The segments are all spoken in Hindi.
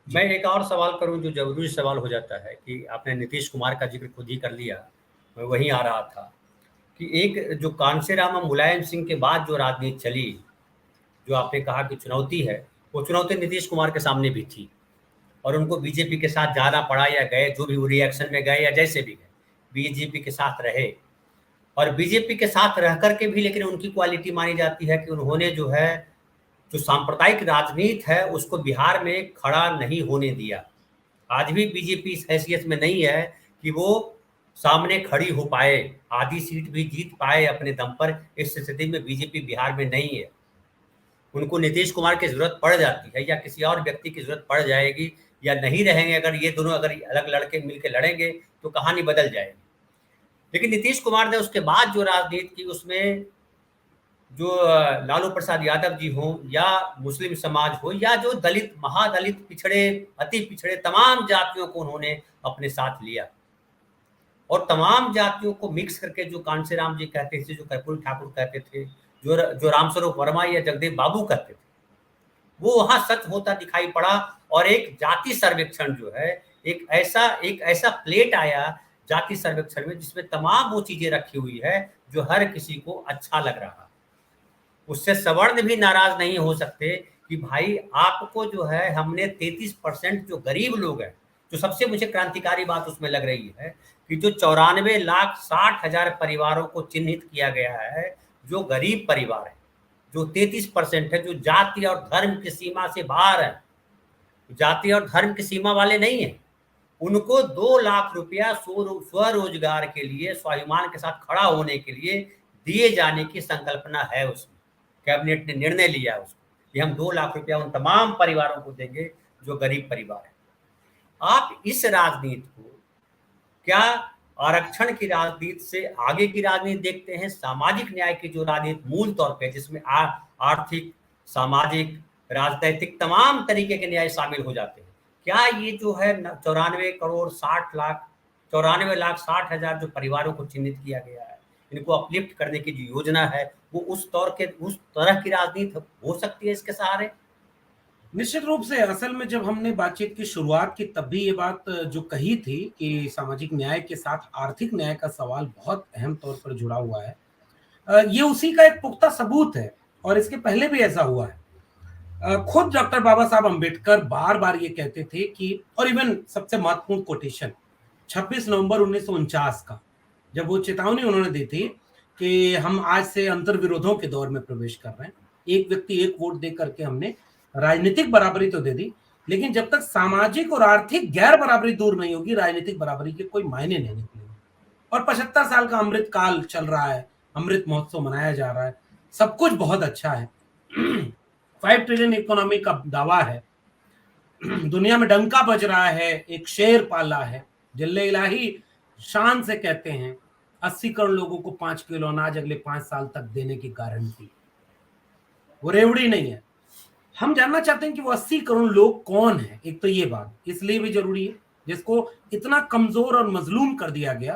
मैं जी। एक और सवाल करूँ जो ज़रूरी सवाल हो जाता है कि आपने नीतीश कुमार का ज़िक्र खुद ही कर लिया, मैं वहीं आ रहा था कि एक जो कांशीराम और मुलायम सिंह के बाद जो राजनीति चली, जो आपने कहा कि चुनौती है, वो चुनौती नीतीश कुमार के सामने भी थी और उनको बीजेपी के साथ जाना पड़ा या गए, जो भी वो रिएक्शन में गए या जैसे भी गए, बीजेपी के साथ रहे और बीजेपी के साथ रह कर के भी लेकिन उनकी क्वालिटी मानी जाती है कि उन्होंने जो है, जो सांप्रदायिक राजनीति है, उसको बिहार में खड़ा नहीं होने दिया। आज भी बीजेपी इस हैसियत में नहीं है कि वो सामने खड़ी हो पाए, आधी सीट भी जीत पाए अपने दम पर, इस स्थिति में बीजेपी बिहार में नहीं है। उनको नीतीश कुमार की ज़रूरत पड़ जाती है या किसी और व्यक्ति की ज़रूरत पड़ जाएगी या नहीं रहेंगे अगर ये दोनों अगर अलग लड़के मिलके लड़ेंगे, तो कहानी बदल जाएगी। लेकिन नीतीश कुमार ने उसके बाद जो राजनीति की उसमें जो लालू प्रसाद यादव जी हों या मुस्लिम समाज हो या जो दलित, महादलित, पिछड़े, अति पिछड़े तमाम जातियों को उन्होंने अपने साथ लिया और तमाम जातियों को मिक्स करके जो कांशीराम जी कहते थे, जो कर्पूरी ठाकुर कहते थे, जो रामस्वरूप वर्मा या जगदेव बाबू कहते थे, वो वहाँ सच होता दिखाई पड़ा और एक जाति सर्वेक्षण जो है, एक ऐसा प्लेट आया जाति सर्वेक्षण में जिसमें तमाम वो चीज़ें रखी हुई है, जो हर किसी को अच्छा लग रहा। उससे सवर्ण भी नाराज नहीं हो सकते कि भाई आपको जो है हमने 33% जो गरीब लोग हैं, जो सबसे मुझे क्रांतिकारी बात उसमें लग रही है कि जो 94,60,000 परिवारों को चिन्हित किया गया है, जो गरीब परिवार है, जो 33% है, जो जाति और धर्म की सीमा से बाहर है, जाति और धर्म की सीमा वाले नहीं है, उनको 2 लाख रुपया स्वरोजगार के लिए स्वाभिमान के साथ खड़ा होने के लिए दिए जाने की संकल्पना है उसमें। कैबिनेट ने निर्णय लिया उसको कि हम 2 लाख रुपया उन तमाम परिवारों को देंगे जो गरीब परिवार है। आप इस राजनीति को क्या आरक्षण की राजनीति से आगे की राजनीति देखते हैं? सामाजिक न्याय की जो राजनीति मूल तौर पे जिसमें आर्थिक, सामाजिक, राजनैतिक तमाम तरीके के न्याय शामिल हो जाते हैं। क्या ये जो है 94 करोड़ 60 लाख 94 लाख 60,000 जो परिवारों को चिन्हित किया गया है, इनको अपलिफ्ट करने की जो योजना है, वो उस तरह की राजनीति हो सकती है इसके सहारे? निश्चित रूप से असल में जब हमने बातचीत की शुरुआत की तब भी ये बात जो कही थी कि सामाजिक न्याय के साथ आर्थिक न्याय का सवाल बहुत अहम तौर पर जुड़ा हुआ है। ये उसी का एक पुख्ता सबूत है और इसके पहले भी ऐसा हुआ है। खुद डॉक्टर बाबा साहब अम्बेडकर बार-बार ये कहते थे कि और इवन सबसे महत्वपूर्ण कोटेशन 26 नवंबर 1949 का, जब वो चेतावनी उन्होंने दी थी कि हम आज से अंतर्विरोधों के दौर में प्रवेश कर रहे हैं। एक व्यक्ति एक वोट दे करके हमने राजनीतिक बराबरी तो दे दी, लेकिन जब तक सामाजिक और आर्थिक गैर बराबरी दूर नहीं होगी, राजनीतिक बराबरी के कोई मायने नहीं निकलेंगे। और 75 साल का अमृत काल चल रहा है, अमृत महोत्सव मनाया जा रहा है, सब कुछ बहुत अच्छा है। 5 ट्रिलियन इकोनॉमी का दावा है। दुनिया में डंका बज रहा है, एक शेर पाला है, जिल्ले इलाही शान से कहते हैं 80 करोड़ लोगों को 5 किलो अनाज अगले 5 साल तक देने की गारंटी। वो रेवड़ी नहीं है। हम जानना चाहते हैं कि वो 80 करोड़ लोग कौन है। एक तो ये बात इसलिए भी जरूरी है, जिसको इतना कमजोर और मजलूम कर दिया गया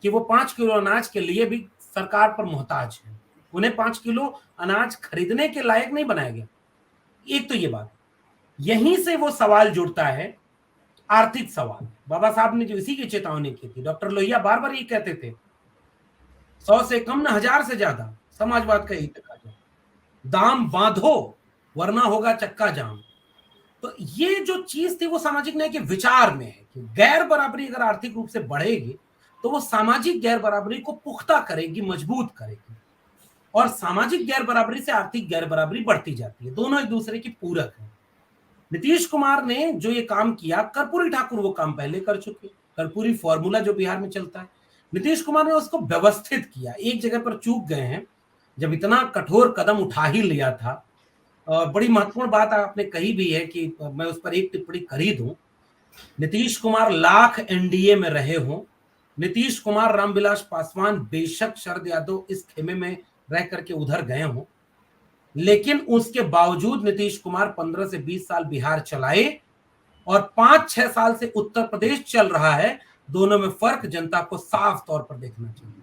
कि वो 5 किलो अनाज के लिए भी सरकार पर मोहताज है। उन्हें 5 किलो अनाज खरीदने के लायक नहीं बनाया गया। एक तो ये बात, यहीं से वो सवाल जुड़ता है, आर्थिक सवाल। बाबा साहब ने जो इसी की चेतावनी की थी, डॉक्टर लोहिया बार बार ये कहते थे 100 से कम ना 1000 से ज्यादा समाजवाद का हित का दाम बांधो वरना होगा चक्का जाम। तो ये जो चीज थी वो सामाजिक न्याय के विचार में है कि गैर बराबरी अगर आर्थिक रूप से बढ़ेगी तो वो सामाजिक गैर बराबरी को पुख्ता करेगी, मजबूत करेगी। और सामाजिक गैर बराबरी से आर्थिक गैर बराबरी बढ़ती जाती है, दोनों एक दूसरे की पूरक है। नीतीश कुमार ने जो ये काम किया, कर्पूरी ठाकुर वो काम पहले कर चुके। कर्पूरी फॉर्मूला जो बिहार में चलता है, नीतीश कुमार ने उसको व्यवस्थित किया। एक जगह पर चूक गए हैं, जब इतना कठोर कदम उठा ही लिया था। बड़ी महत्वपूर्ण बात आपने कही भी है कि मैं उस पर एक टिप्पणी कर ही दूं। नीतीश कुमार लाख एनडीए में रहे हों, नीतीश कुमार रामविलास पासवान बेशक शरद यादव इस खेमे में रह करके उधर गए हों, लेकिन उसके बावजूद नीतीश कुमार 15 से 20 साल बिहार चलाए और 5-6 साल से उत्तर प्रदेश चल रहा है। दोनों में फर्क जनता को साफ तौर पर देखना चाहिए।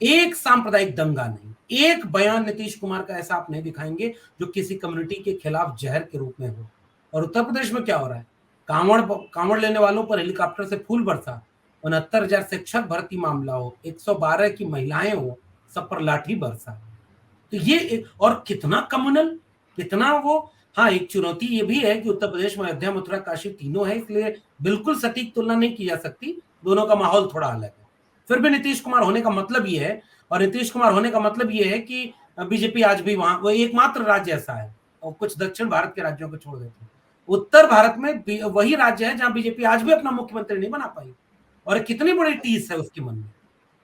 एक सांप्रदायिक दंगा नहीं, एक बयान नीतीश कुमार का ऐसा आप नहीं दिखाएंगे जो किसी कम्युनिटी के खिलाफ जहर के रूप में हो। और उत्तर प्रदेश में क्या हो रहा है, कांवड़ लेने वालों पर हेलीकॉप्टर से फूल बरसा, 69,000 शिक्षक भर्ती मामला हो, 112 की महिलाएं हो, सब पर लाठी बरसा। तो ये और कितना कम्युनल, कितना वो। हाँ, एक चुनौती ये भी है कि उत्तर प्रदेश में अयोध्या, मथुरा, काशी तीनों है, इसलिए बिल्कुल सटीक तुलना नहीं की जा सकती, दोनों का माहौल थोड़ा अलग है। फिर भी नीतीश कुमार होने का मतलब ये है, और नीतीश कुमार होने का मतलब ये है कि बीजेपी आज भी वहां, वो एकमात्र राज्य ऐसा है, और कुछ दक्षिण भारत के राज्यों को छोड़ देते हैं, उत्तर भारत में वही राज्य है जहां बीजेपी आज भी अपना मुख्यमंत्री नहीं बना पाई। और कितनी बड़ी टीस है उसके मन में।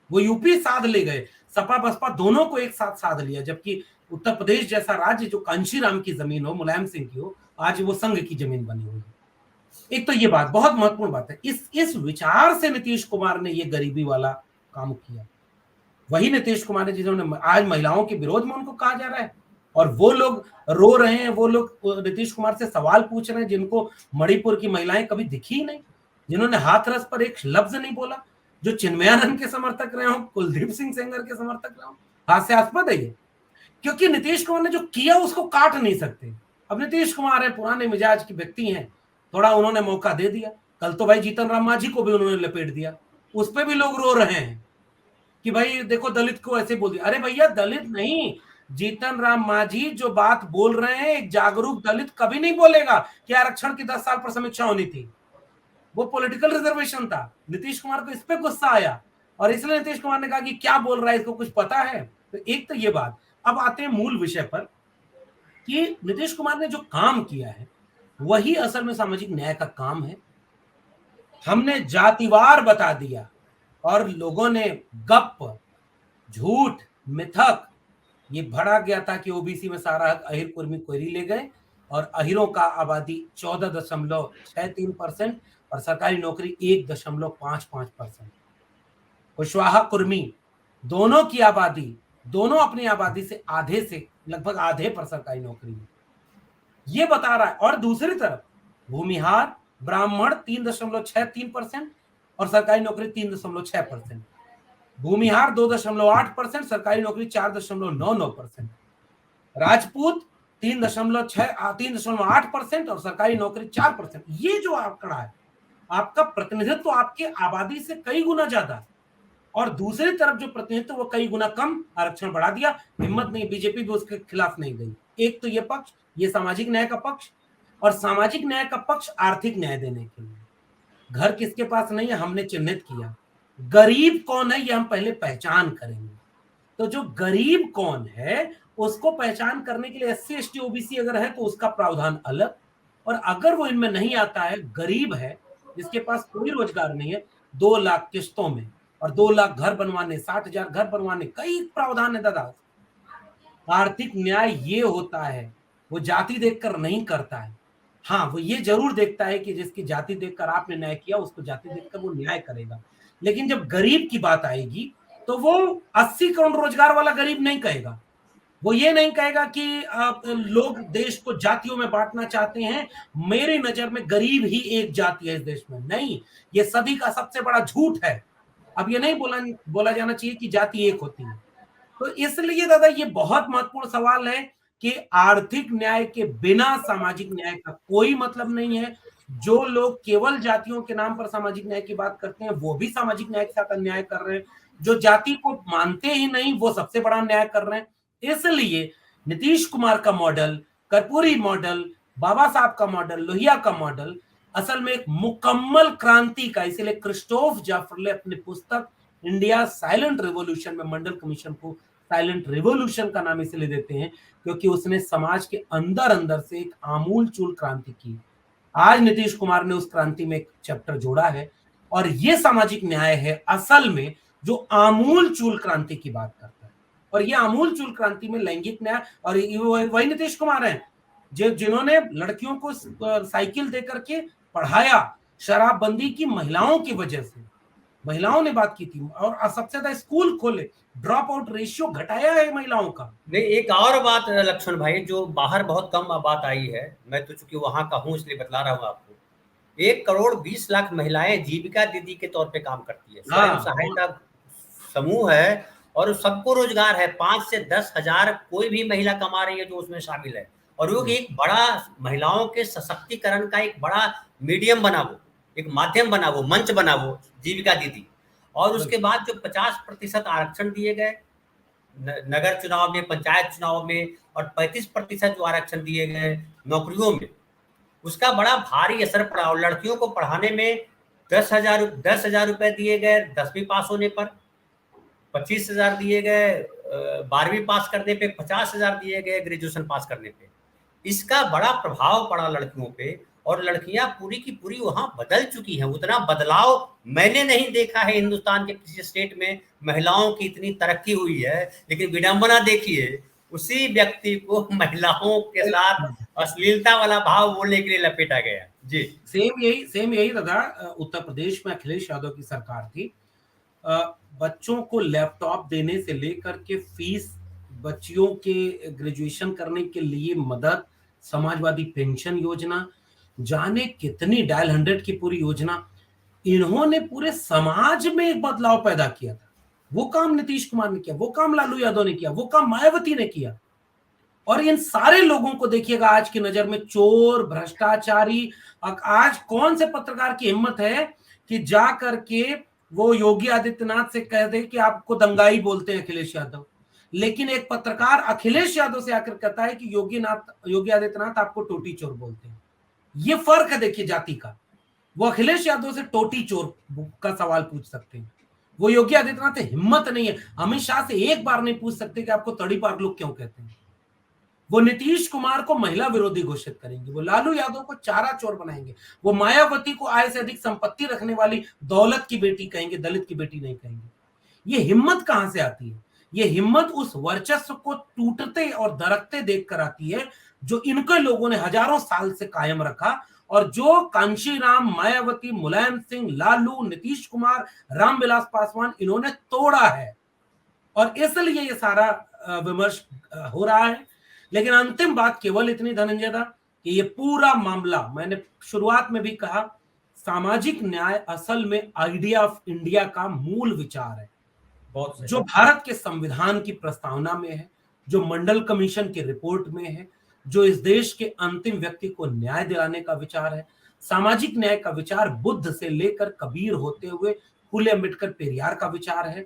वो यूपी साध ले गए, सपा बसपा दोनों को एक साथ साध लिया, जबकि उत्तर प्रदेश जैसा राज्य जो कांशीराम की जमीन हो, मुलायम सिंह की हो, आज वो संघ की जमीन बनी हुई है। एक तो ये बात बहुत महत्वपूर्ण बात है, इस विचार से नीतीश कुमार ने ये गरीबी वाला काम किया। वही नीतीश कुमार ने जिन्होंने आज महिलाओं के विरोध में उनको कहा जा रहा है, और वो लोग रो रहे हैं, वो लोग नीतीश कुमार से सवाल पूछ रहे हैं जिनको मणिपुर की महिलाएं कभी दिखी ही नहीं, जिन्होंने हाथरस पर एक लफ्ज नहीं बोला, जो चिन्मयानंद के समर्थक रहे हो, कुलदीप सिंह सेंगर के समर्थक रहे हो। हास्यास्पद है ये, क्योंकि नीतीश कुमार ने जो किया उसको काट नहीं सकते। अब नीतीश कुमार है, पुराने मिजाज के व्यक्ति हैं, थोड़ा उन्होंने मौका दे दिया। कल तो भाई जीतन राम मांझी को भी उन्होंने लपेट दिया, उस पर भी लोग रो रहे हैं कि भाई देखो दलित को ऐसे बोल दिया। अरे भैया, दलित नहीं, जीतन राम मांझी जो बात बोल रहे हैं, एक जागरूक दलित कभी नहीं बोलेगा कि आरक्षण की 10 साल पर समीक्षा होनी थी। वो पॉलिटिकल रिजर्वेशन था। नीतीश कुमार को इस पे गुस्सा आया, और इसलिए नीतीश कुमार ने कहा कि क्या बोल रहा है, इसको कुछ पता है। तो एक तो ये बात। अब आते हैं मूल विषय पर कि नीतीश कुमार ने जो काम किया है वही असल में सामाजिक न्याय का काम है। हमने जातिवार बता दिया, और लोगों ने गप, झूठ, मिथक, ये भरा गया था कि ओबीसी में सारा हक अहिर कुर्मी कोयरी ले गए, और अहिरों का आबादी 14.63% और सरकारी नौकरी 1.55%। कुशवाहा कुर्मी दोनों की आबादी, दोनों अपनी आबादी से आधे से लगभग आधे पर सरकारी नौकरी में, ये बता रहा है। और दूसरी तरफ भूमिहार ब्राह्मण 3.63% और सरकारी नौकरी 3.6%, भूमिहार 2.8%, सरकारी नौकरी 4.99%, राजपूत 3.8% और सरकारी नौकरी 4%। ये जो आंकड़ा है, आपका प्रतिनिधित्व आपके आबादी से कई गुना ज्यादा है, और दूसरी तरफ जो प्रतिनिधित्व वो कई गुना कम, आरक्षण बढ़ा दिया। हिम्मत नहीं, बीजेपी भी उसके खिलाफ नहीं गई। एक तो ये पक्ष, ये सामाजिक न्याय का पक्ष, और सामाजिक न्याय का पक्ष आर्थिक न्याय देने के लिए। घर किसके पास नहीं है, हमने चिन्हित किया। गरीब कौन है, ये हम पहले पहचान करेंगे। तो जो गरीब कौन है उसको पहचान करने के लिए एससी एसटी ओबीसी अगर है तो उसका प्रावधान अलग, और अगर वो इनमें नहीं आता है, गरीब है, जिसके पास कोई रोजगार नहीं है, 2 लाख किस्तों में, और 2 लाख घर बनवाने, 60,000 घर बनवाने, कई प्रावधान है दादा। आर्थिक न्याय ये होता है, वो जाति देखकर नहीं करता है। हाँ, वो ये जरूर देखता है कि जिसकी जाति देखकर आपने न्याय किया, उसको जाति देखकर वो न्याय करेगा। लेकिन जब गरीब की बात आएगी तो वो 80 करोड़ रोजगार वाला गरीब नहीं कहेगा। वो ये नहीं कहेगा कि लोग देश को जातियों में बांटना चाहते हैं, मेरी नजर में गरीब ही एक जाति है इस देश में। नहीं, ये सदी का सबसे बड़ा झूठ है। अब ये नहीं बोला जाना चाहिए कि जाति एक होती है। तो इसलिए दादा ये बहुत महत्वपूर्ण सवाल है कि आर्थिक न्याय के बिना सामाजिक न्याय का कोई मतलब नहीं है। जो लोग केवल जातियों के नाम पर सामाजिक न्याय की बात करते हैं, वो भी सामाजिक न्याय के साथ अन्याय कर रहे हैं। जो जाति को मानते ही नहीं, वो सबसे बड़ा अन्याय कर रहे हैं। इसलिए नीतीश कुमार का मॉडल, कर्पूरी मॉडल, बाबा साहब का मॉडल, लोहिया का मॉडल असल में एक मुकम्मल क्रांति का, इसीलिए क्रिस्टोफ जाफरले अपनी पुस्तक इंडिया साइलेंट रिवॉल्यूशन में मंडल कमीशन को साइलेंट रिवॉल्यूशन का नाम इसलिए देते हैं क्योंकि उसने समाज के अंदर अंदर से एक आमूल चूल क्रांति की। आज नीतीश कुमार ने उस क्रांति में एक चैप्टर जोड़ा है, और ये सामाजिक न्याय है असल में जो आमूल चूल क्रांति की बात करता है। और ये आमूल चूल क्रांति में लैंगिक न्याय, और वही नीतीश कुमार हैं जिन्होंने लड़कियों को साइकिल देकर के पढ़ाया, शराबबंदी की महिलाओं की वजह से, महिलाओं ने बात की थी, और सबसे ज्यादा स्कूल खोले, ड्रॉप आउट रेशियो घटाया है महिलाओं का। नहीं, एक और बात लक्ष्मण भाई जो बाहर बहुत कम बात आई है, मैं तो चूंकि वहां का हूं इसलिए बतला रहा हूँ आपको। 1,20,00,000 महिलाएं जीविका दीदी के तौर पे काम करती है, स्वयं सहायता समूह है, और सबको रोजगार है। 5 से 10,000 कोई भी महिला कमा रही है जो उसमें शामिल है, और वो एक बड़ा महिलाओं के सशक्तिकरण का एक बड़ा मीडियम बना वो, एक माध्यम बना वो, मंच बना वो जीविका दीदी। और उसके बाद जो 50% आरक्षण दिए गए नगर चुनाव में, पंचायत चुनाव में, और 35% जो आरक्षण दिए गए नौकरियों में, उसका बड़ा भारी असर पड़ा। और लड़कियों को पढ़ाने में 10,000 रुपए दिए गए 10वीं पास होने पर, 25,000 दिए गए 12वीं पास करने पे, 50,000 दिए गए ग्रेजुएशन पास करने पे। इसका बड़ा प्रभाव पड़ा लड़कियों पे, और लड़कियां पूरी की पूरी वहां बदल चुकी हैं। उतना बदलाव मैंने नहीं देखा है हिंदुस्तान के किसी स्टेट में महिलाओं की इतनी तरक्की हुई है। लेकिन विडंबना देखिए, उसी व्यक्ति को महिलाओं के साथ अश्लीलता वाला भाव बोलने के लिए लपेटा गया। जी, सेम यही दादा, उत्तर प्रदेश में अखिलेश यादव की सरकार थी। बच्चों को लैपटॉप देने से लेकर के फीस, बच्चियों के ग्रेजुएशन करने के लिए मदद, समाजवादी पेंशन योजना, जाने कितनी डायल 100 की पूरी योजना, इन्होंने पूरे समाज में एक बदलाव पैदा किया था। वो काम नीतीश कुमार ने किया, वो काम लालू यादव ने किया, वो काम मायावती ने किया। और इन सारे लोगों को देखिएगा आज की नजर में चोर, भ्रष्टाचारी। आज कौन से पत्रकार की हिम्मत है कि जा करके वो योगी आदित्यनाथ से कह दे कि आपको दंगाई बोलते हैं अखिलेश यादव। लेकिन एक पत्रकार अखिलेश यादव से आकर कहता है कि योगी आदित्यनाथ आपको टोटी चोर बोलते हैं। ये फर्क है देखिए जाति का। वो अखिलेश यादव से टोटी चोर का सवाल पूछ सकते हैं, वो योगी आदित्यनाथ से हिम्मत नहीं है। अमित शाह से एक बार नहीं पूछ सकते कि आपको तड़ी पार लोग क्यों कहते हैं। वो नीतीश कुमार को महिला विरोधी घोषित करेंगे, वो लालू यादव को चारा चोर बनाएंगे, वो मायावती को आय से अधिक संपत्ति रखने वाली दौलत की बेटी कहेंगे, दलित की बेटी नहीं कहेंगे। ये हिम्मत कहां से आती है? ये हिम्मत उस वर्चस्व को टूटते और दरकते देखकर आती है जो इनके लोगों ने हजारों साल से कायम रखा, और जो कांशीराम, मायावती, मुलायम सिंह, लालू, नीतीश कुमार, रामविलास पासवान इन्होंने तोड़ा है। और इसलिए ये सारा विमर्श हो रहा है। लेकिन अंतिम बात केवल इतनी धनंजय दा कि ये पूरा मामला, मैंने शुरुआत में भी कहा, सामाजिक न्याय असल में आइडिया ऑफ इंडिया का मूल विचार है, जो भारत के संविधान की प्रस्तावना में है, जो मंडल कमीशन की रिपोर्ट में है, जो इस देश के अंतिम व्यक्ति को न्याय दिलाने का विचार है। सामाजिक न्याय का विचार बुद्ध से लेकर कबीर होते हुए फूले अम्बेडकर पेरियार का विचार है।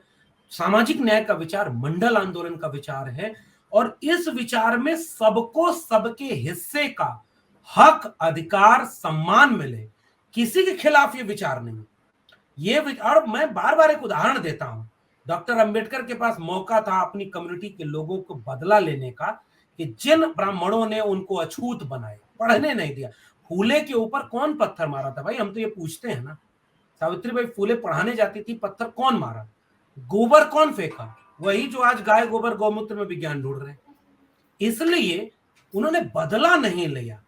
सामाजिक न्याय का विचार मंडल आंदोलन का विचार है, और इस विचार में सबको सबके हिस्से का हक, अधिकार, सम्मान मिले, किसी के खिलाफ ये विचार नहीं। ये और मैं बार बार एक उदाहरण देता हूं, डॉक्टर अंबेडकर के पास मौका था अपनी कम्युनिटी के लोगों को बदला लेने का कि जिन ब्राह्मणों ने उनको अछूत बनाया, पढ़ने नहीं दिया। फूले के ऊपर कौन पत्थर मारा था भाई? हम तो ये पूछते हैं ना। सावित्रीबाई फूले पढ़ाने जाती थी, पत्थर कौन मारा? गोबर कौन फेंका? वही जो आज गाय गोबर गौमूत्र में विज्ञान ढूंढ रहे हैं। इसलिए उन्होंने बदला नहीं लिया।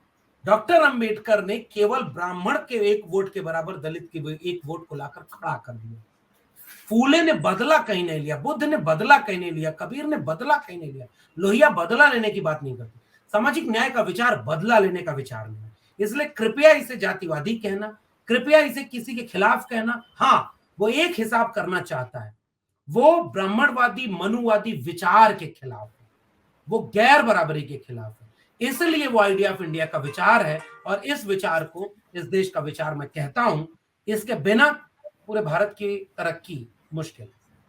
डॉक्टर अंबेडकर ने केवल ब्राह्मण के एक वोट के बराबर दलित के एक वोट को लाकर खड़ा कर दिया। फूले ने बदला कहीं नहीं लिया, बुद्ध ने बदला कहीं नहीं लिया, कबीर ने बदला कहीं नहीं लिया। लोहिया बदला लेने की बात नहीं करती। सामाजिक न्याय का विचार बदला लेने का विचार नहीं है। इसलिए कृपया इसे जातिवादी कहना, कृपया इसे किसी के खिलाफ कहना, हाँ वो एक हिसाब करना चाहता है, वो ब्राह्मणवादी मनुवादी विचार के खिलाफ है, वो गैर बराबरी के खिलाफ है। इसलिए वो आइडिया ऑफ इंडिया का विचार है, और इस विचार को इस देश का विचार मैं कहता हूं। इसके बिना पूरे भारत की तरक्की मुश्किल है।